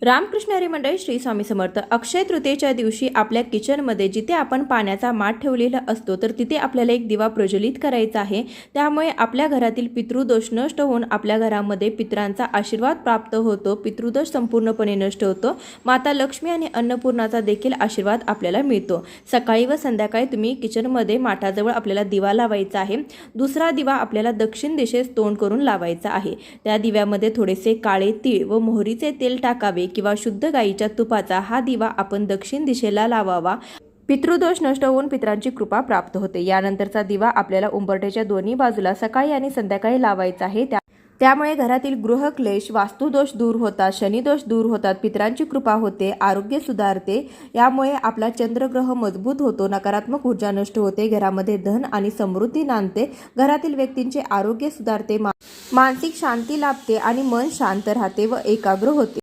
रामकृष्ण हरी मंडळी, श्री स्वामी समर्थ. अक्षय तृतीयेच्या दिवशी आपल्या किचनमध्ये जिथे आपण पाण्याचा माठ ठेवलेला असतो तर तिथे आपल्याला एक दिवा प्रज्वलित करायचा आहे. त्यामुळे आपल्या घरातील पितृदोष नष्ट होऊन आपल्या घरामध्ये पितरांचा आशीर्वाद प्राप्त होतो. पितृदोष संपूर्णपणे नष्ट होतो. माता लक्ष्मी आणि अन्नपूर्णाचा देखील आशीर्वाद आपल्याला मिळतो. सकाळी व संध्याकाळी तुम्ही किचनमध्ये माठाजवळ आपल्याला दिवा लावायचा आहे. दुसरा दिवा आपल्याला दक्षिण दिशेस तोंड करून लावायचा आहे. त्या दिव्यामध्ये थोडेसे काळे तीळ व मोहरीचे तेल टाकावे किंवा शुद्ध गाईच्या तुपाचा हा दिवा आपण दक्षिण दिशेला लावावा. पितृदोष नष्ट होऊन पितरांची कृपा प्राप्त होते. यानंतरचा दिवा आपल्याला उंबरठ्याच्या दोन्ही बाजूला सकाळी आणि संध्याकाळी लावायचा आहे. त्यामुळे घरातील गृहक्लेश, वास्तुदोष दूर होतात, शनिदोष दूर होतात, पितरांची कृपा होते, आरोग्य सुधारते. यामुळे आपला चंद्रग्रह मजबूत होतो, नकारात्मक ऊर्जा नष्ट होते, घरामध्ये धन आणि समृद्धी नांदते, घरातील व्यक्तींचे आरोग्य सुधारते, मानसिक शांती लाभते आणि मन शांत राहते व एकाग्र होते.